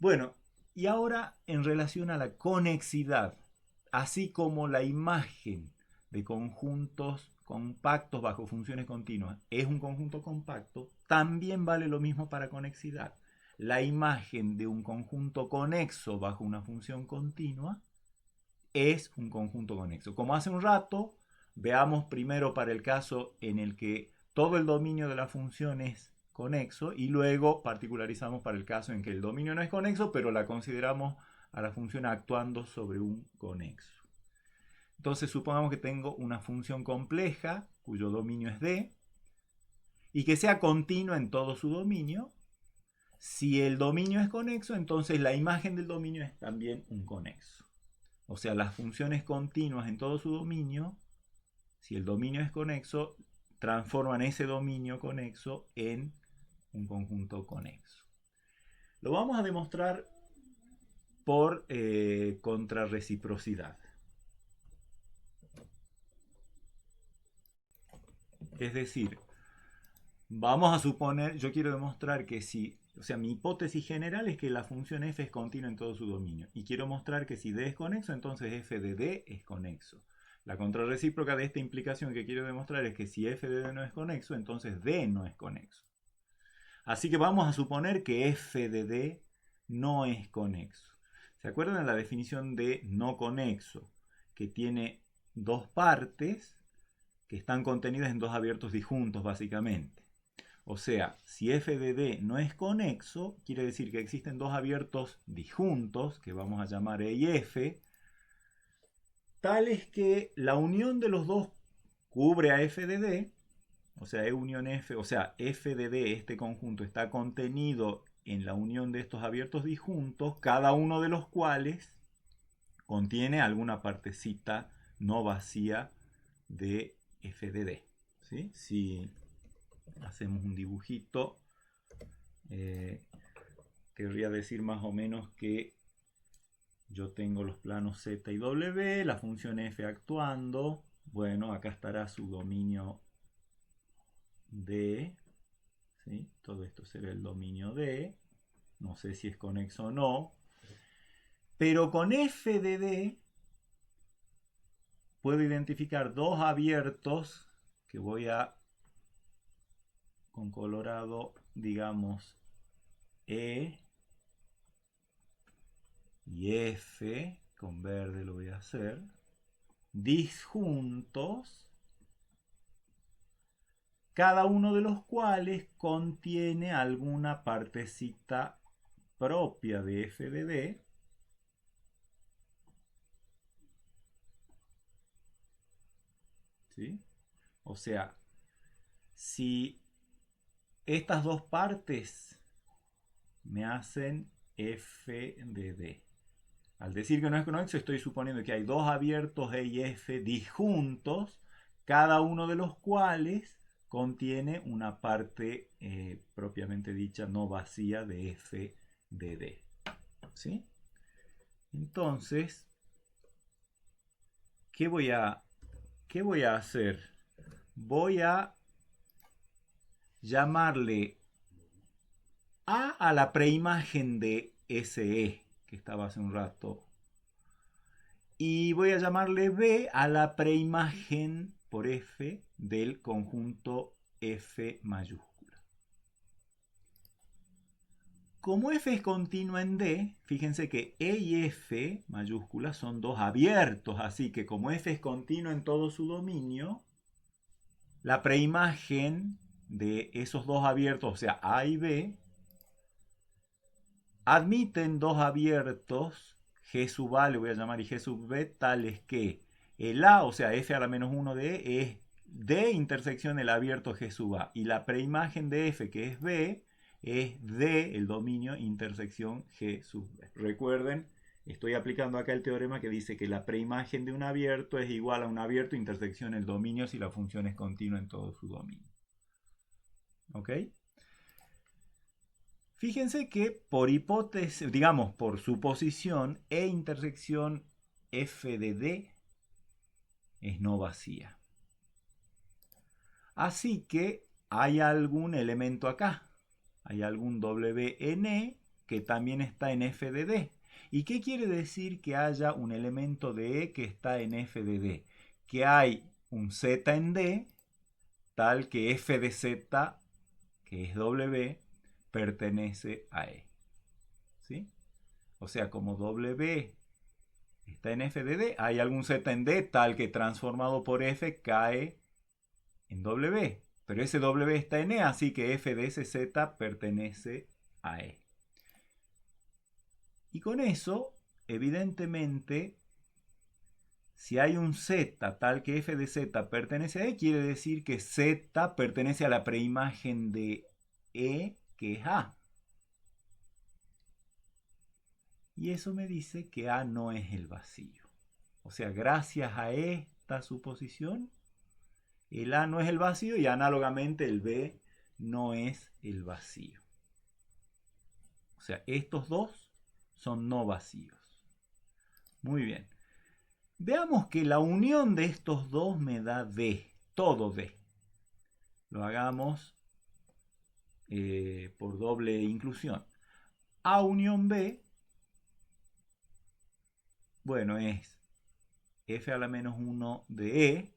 Bueno, y ahora en relación a la conexidad, así como la imagen de conjuntos compactos bajo funciones continuas es un conjunto compacto, también vale lo mismo para conexidad. La imagen de un conjunto conexo bajo una función continua es un conjunto conexo. Como hace un rato, veamos primero para el caso en el que todo el dominio de la función es conexo y luego particularizamos para el caso en que el dominio no es conexo, pero la consideramos a la función actuando sobre un conexo. Entonces supongamos que tengo una función compleja cuyo dominio es D y que sea continua en todo su dominio. Si el dominio es conexo, entonces la imagen del dominio es también un conexo. O sea, las funciones continuas en todo su dominio, si el dominio es conexo, transforman ese dominio conexo en un conjunto conexo. Lo vamos a demostrar por contrarreciprocidad. Es decir, vamos a suponer, yo quiero demostrar que si, o sea, mi hipótesis general es que la función f es continua en todo su dominio. Y quiero mostrar que si d es conexo, entonces f de d es conexo. La contrarrecíproca de esta implicación que quiero demostrar es que si f de d no es conexo, entonces d no es conexo. Así que vamos a suponer que f de d no es conexo. ¿Se acuerdan de la definición de no conexo? Que tiene dos partes que están contenidas en dos abiertos disjuntos, básicamente. O sea, si f de d no es conexo, quiere decir que existen dos abiertos disjuntos, que vamos a llamar E y F, tales que la unión de los dos cubre a f de d, o sea, E unión F, o sea, f de d, este conjunto, está contenido en la unión de estos abiertos disjuntos, cada uno de los cuales contiene alguna partecita no vacía de f de d. ¿Sí? Si hacemos un dibujito, querría decir más o menos que yo tengo los planos z y w, la función f actuando. Bueno, acá estará su dominio D. ¿Sí? Todo esto será el dominio D. No sé si es conexo o no. Pero con f de D puedo identificar dos abiertos que voy a, con colorado, digamos, E y F, con verde lo voy a hacer, disjuntos, cada uno de los cuales contiene alguna partecita propia de f de d. ¿Sí? O sea, si estas dos partes me hacen f de d. Al decir que no es conexo, estoy suponiendo que hay dos abiertos E y F disjuntos, cada uno de los cuales contiene una parte propiamente dicha no vacía de f de d. ¿Sí? Entonces, ¿qué voy a hacer? Voy a llamarle a la preimagen de SE, que estaba hace un rato, y voy a llamarle b a la preimagen por f del conjunto f mayúscula. Como f es continua en D, fíjense que E y F mayúsculas son dos abiertos, así que como f es continua en todo su dominio, la preimagen de esos dos abiertos, o sea, A y B, admiten dos abiertos G sub A, le voy a llamar, y G sub B, tales que el A, o sea, F a la menos 1 de E, es D intersección el abierto G sub A. Y la preimagen de F, que es B, es D, el dominio, intersección G sub B. Recuerden, estoy aplicando acá el teorema que dice que la preimagen de un abierto es igual a un abierto intersección el dominio si la función es continua en todo su dominio. ¿Ok? Fíjense que por hipótesis, digamos, por suposición, E intersección F de D es no vacía. Así que hay algún elemento acá. Hay algún WN que también está en f de d. ¿Y qué quiere decir que haya un elemento de E que está en f de d? Que hay un z en d tal que f de z, que es w, pertenece a E. ¿Sí? O sea, como w está en f de d, hay algún z en d tal que transformado por f cae en w. Pero ese w está en E, así que f de ese z pertenece a E. Y con eso, evidentemente, si hay un z tal que f de z pertenece a E, quiere decir que z pertenece a la preimagen de E, que es A. Y eso me dice que A no es el vacío. O sea, gracias a esta suposición, el A no es el vacío y análogamente el B no es el vacío. O sea, estos dos son no vacíos. Muy bien. Veamos que la unión de estos dos me da D, todo D. Lo hagamos por doble inclusión. A unión B, bueno, es f a la menos 1 de E,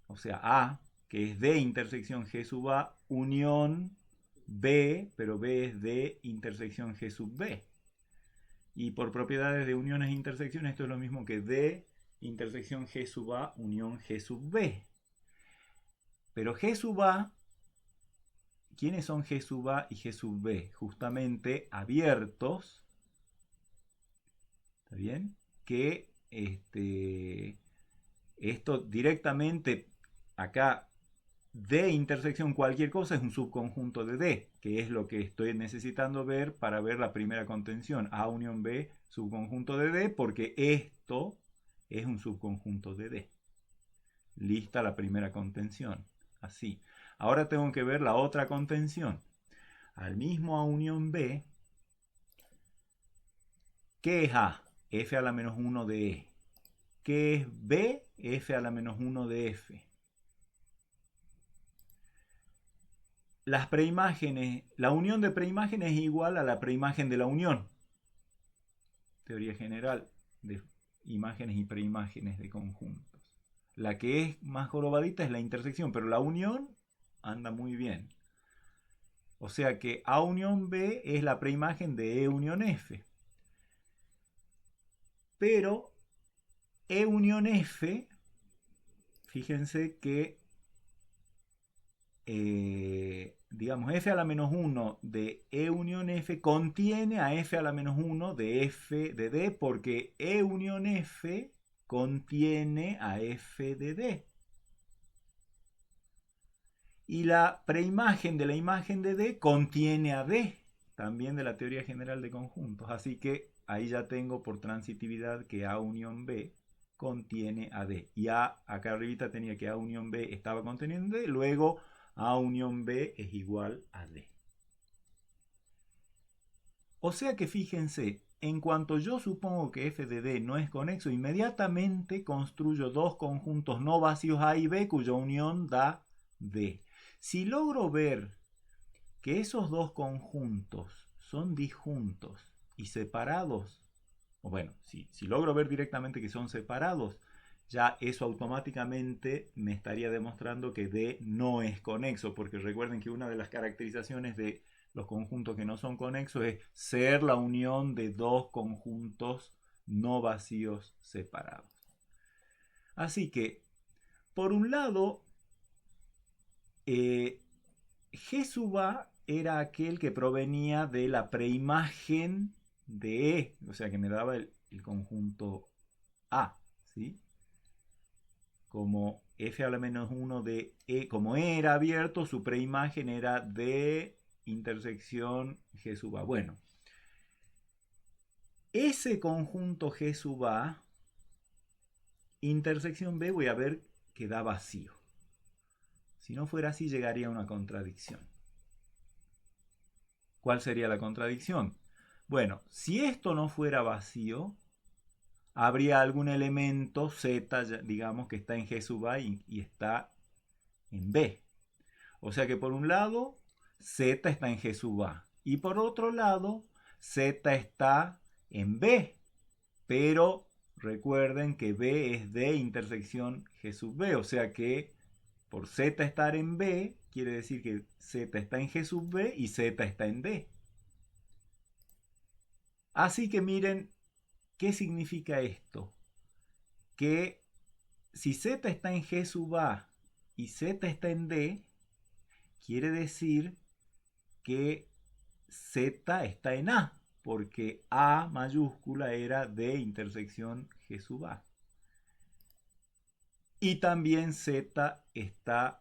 o sea, A, que es D intersección G sub A, unión B, pero B es D intersección G sub B. Y por propiedades de uniones e intersecciones, esto es lo mismo que D intersección G sub A unión G sub B. Pero G sub A, ¿quiénes son G sub A y G sub B? Justamente abiertos, ¿está bien? Que esto directamente acá D intersección cualquier cosa es un subconjunto de D, que es lo que estoy necesitando ver para ver la primera contención. A unión B, subconjunto de D, porque esto es un subconjunto de D. Lista la primera contención. Así. Ahora tengo que ver la otra contención. Al mismo A unión B, ¿qué es A? F a la menos 1 de E. ¿Qué es B? F a la menos 1 de F. Las preimágenes, la unión de preimágenes es igual a la preimagen de la unión. Teoría general de imágenes y preimágenes de conjuntos. La que es más jorobadita es la intersección, pero la unión anda muy bien. O sea que A unión B es la preimagen de E unión F. Pero E unión F, fíjense que digamos, f a la menos 1 de E unión F contiene a f a la menos 1 de f de D, porque E unión F contiene a f de D. Y la preimagen de la imagen de D contiene a D, también de la teoría general de conjuntos. Así que ahí ya tengo por transitividad que A unión B contiene a D. Y A, acá arribita tenía que A unión B estaba conteniendo D, luego A unión B es igual a D. O sea que fíjense, en cuanto yo supongo que f de D no es conexo, inmediatamente construyo dos conjuntos no vacíos A y B cuya unión da D. Si logro ver que esos dos conjuntos son disjuntos y separados, o bueno, si logro ver directamente que son separados, ya eso automáticamente me estaría demostrando que D no es conexo, porque recuerden que una de las caracterizaciones de los conjuntos que no son conexos es ser la unión de dos conjuntos no vacíos separados. Así que, por un lado, G sub A era aquel que provenía de la preimagen de E, o sea que me daba el conjunto A, ¿sí? Como f a la menos 1 de E, como E era abierto, su preimagen era D intersección G sub A. Bueno, ese conjunto G sub A, intersección B, voy a ver que da vacío. Si no fuera así, llegaría a una contradicción. ¿Cuál sería la contradicción? Bueno, si esto no fuera vacío, habría algún elemento Z, digamos, que está en G sub A y está en B. O sea que por un lado, Z está en G sub A. Y por otro lado, Z está en B, pero recuerden que B es D intersección G sub B, o sea que por Z estar en B, quiere decir que Z está en G sub B y Z está en D. Así que miren, ¿qué significa esto? Que si Z está en G sub A y Z está en D, quiere decir que Z está en A, porque A mayúscula era D intersección G sub A. Y también Z está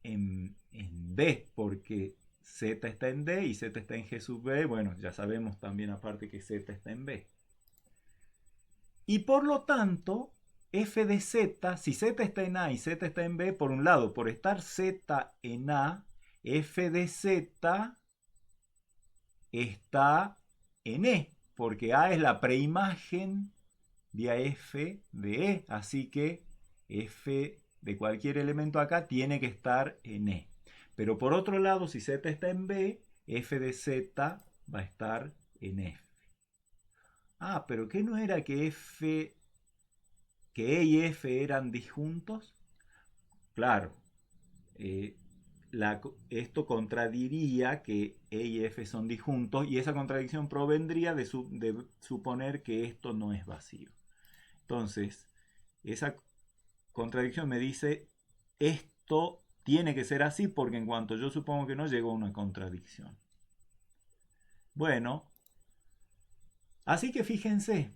en D, porque Z está en D y Z está en G sub B. Bueno, ya sabemos también aparte que Z está en B. Y por lo tanto, f de z, si z está en A y z está en B, por un lado, por estar z en A, f de z está en E, porque A es la preimagen de a f de E, así que f de cualquier elemento acá tiene que estar en E. Pero por otro lado, si z está en B, f de z va a estar en F. Ah, pero ¿qué no era que E y F eran disjuntos? Claro, eh, esto contradiría que E y F son disjuntos y esa contradicción provendría de suponer que esto no es vacío. Entonces, esa contradicción me dice, esto tiene que ser así porque en cuanto yo supongo que no, llegó a una contradicción. Bueno, así que fíjense,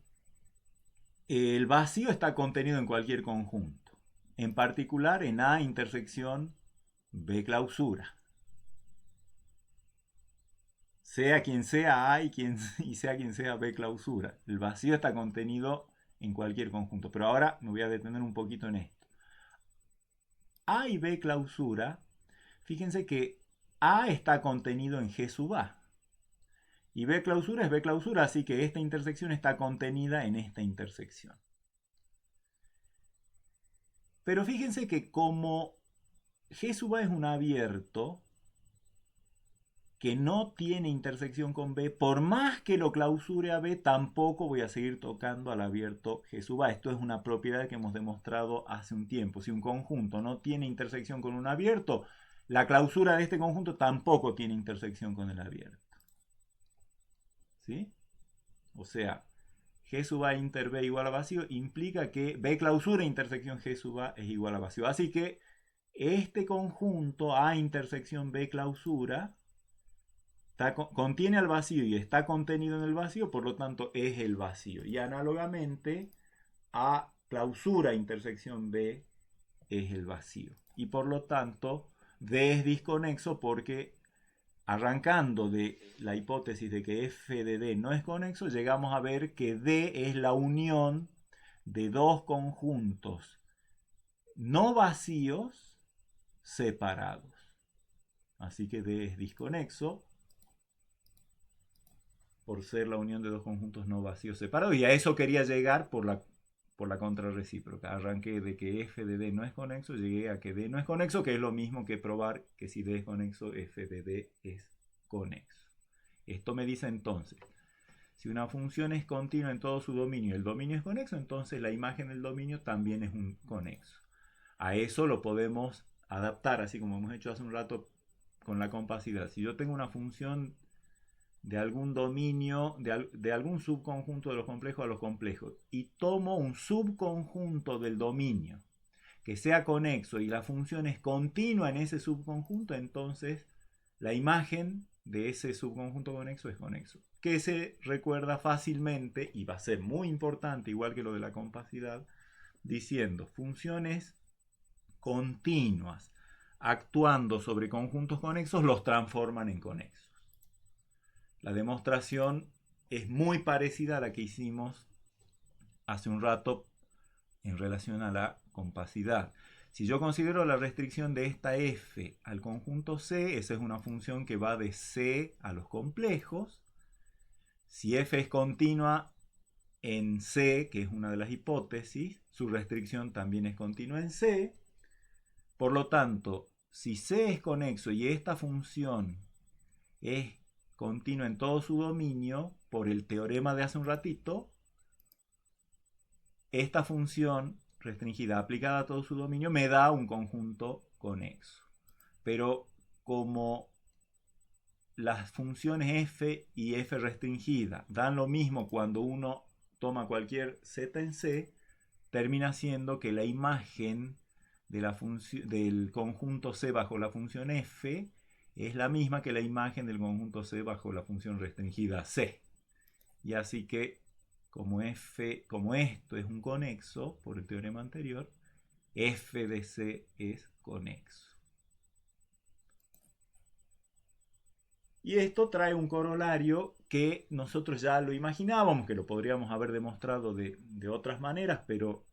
el vacío está contenido en cualquier conjunto, en particular en A intersección B clausura. Sea quien sea A y sea quien sea B clausura. El vacío está contenido en cualquier conjunto. Pero ahora me voy a detener un poquito en esto. A y B clausura, fíjense que A está contenido en G sub A. Y B clausura es B clausura, así que esta intersección está contenida en esta intersección. Pero fíjense que como G sub A es un abierto que no tiene intersección con B, por más que lo clausure a B, tampoco voy a seguir tocando al abierto G sub A. Esto es una propiedad que hemos demostrado hace un tiempo. Si un conjunto no tiene intersección con un abierto, la clausura de este conjunto tampoco tiene intersección con el abierto. ¿Sí? O sea, G sub A inter B igual a vacío implica que B clausura intersección G sub A es igual a vacío. Así que este conjunto A intersección B clausura contiene al vacío y está contenido en el vacío, por lo tanto es el vacío. Y análogamente, A clausura intersección B es el vacío. Y por lo tanto, D es disconexo porque arrancando de la hipótesis de que f de D no es conexo, llegamos a ver que D es la unión de dos conjuntos no vacíos separados. Así que D es disconexo por ser la unión de dos conjuntos no vacíos separados. Y a eso quería llegar por la contrarrecíproca. Arranqué de que f de D no es conexo, llegué a que D no es conexo, que es lo mismo que probar que si D es conexo, f de D es conexo. Esto me dice entonces, si una función es continua en todo su dominio y el dominio es conexo, entonces la imagen del dominio también es un conexo. A eso lo podemos adaptar, así como hemos hecho hace un rato con la compacidad. Si yo tengo una función de algún dominio, de algún subconjunto de los complejos a los complejos, y tomo un subconjunto del dominio que sea conexo y la función es continua en ese subconjunto, entonces la imagen de ese subconjunto conexo es conexo, que se recuerda fácilmente y va a ser muy importante, igual que lo de la compacidad, diciendo funciones continuas actuando sobre conjuntos conexos los transforman en conexos. La demostración es muy parecida a la que hicimos hace un rato en relación a la compacidad. Si yo considero la restricción de esta f al conjunto C, esa es una función que va de C a los complejos. Si f es continua en C, que es una de las hipótesis, su restricción también es continua en C. Por lo tanto, si C es conexo y esta función es continua en todo su dominio, por el teorema de hace un ratito, esta función restringida aplicada a todo su dominio me da un conjunto conexo. Pero como las funciones f y f restringida dan lo mismo cuando uno toma cualquier z en C, termina siendo que la imagen de del conjunto C bajo la función f es la misma que la imagen del conjunto C bajo la función restringida C. Y así que como esto es un conexo, por el teorema anterior, f de C es conexo. Y esto trae un corolario que nosotros ya lo imaginábamos, que lo podríamos haber demostrado de otras maneras, pero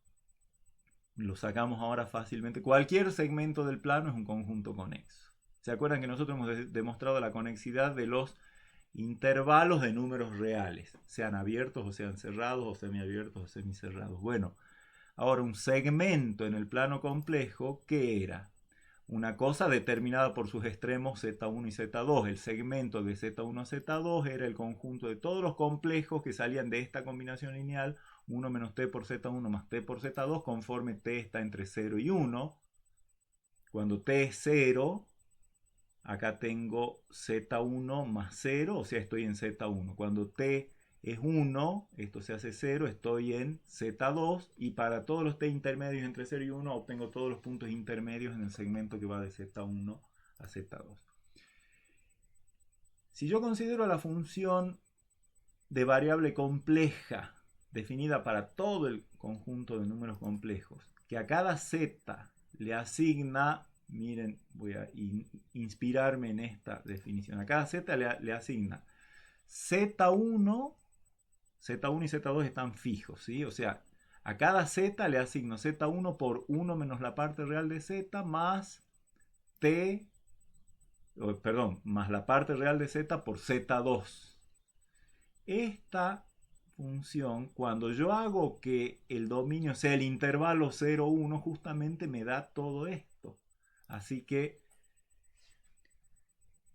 lo sacamos ahora fácilmente. Cualquier segmento del plano es un conjunto conexo. ¿Se acuerdan que nosotros hemos demostrado la conexidad de los intervalos de números reales, sean abiertos o sean cerrados, o semiabiertos o semicerrados? Bueno, ahora un segmento en el plano complejo, ¿qué era? Una cosa determinada por sus extremos z1 y z2. El segmento de z1 a z2 era el conjunto de todos los complejos que salían de esta combinación lineal 1 menos t por z1 más t por z2 conforme t está entre 0 y 1. Cuando t es 0, acá tengo z1 más 0, o sea, estoy en z1. Cuando t es 1, esto se hace 0, estoy en z2, y para todos los t intermedios entre 0 y 1 obtengo todos los puntos intermedios en el segmento que va de z1 a z2. Si yo considero la función de variable compleja definida para todo el conjunto de números complejos, que a cada z le asigna, miren, voy a inspirarme en esta definición, a cada z le asigna z1 y z2 están fijos, ¿sí? O sea, a cada z le asigno z1 por 1 menos la parte real de z más t, perdón, más la parte real de z por z2. Esta función, cuando yo hago que el dominio sea el intervalo 0, 1, justamente me da todo esto. Así que,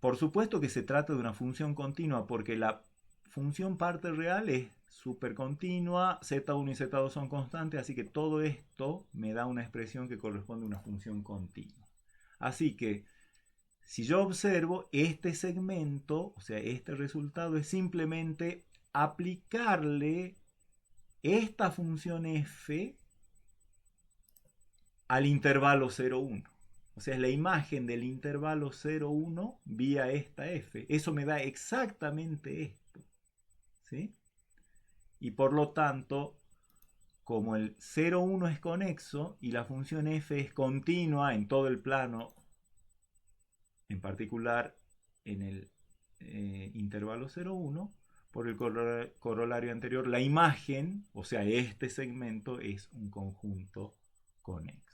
por supuesto que se trata de una función continua, porque la función parte real es supercontinua, z1 y z2 son constantes, así que todo esto me da una expresión que corresponde a una función continua. Así que, si yo observo este segmento, o sea, este resultado es simplemente aplicarle esta función f al intervalo 0, 1. O sea, es la imagen del intervalo 0, 1 vía esta f. Eso me da exactamente esto, ¿sí? Y por lo tanto, como el 0, 1 es conexo y la función f es continua en todo el plano, en particular en el intervalo 0, 1, por el corolario anterior, la imagen, o sea, este segmento es un conjunto conexo.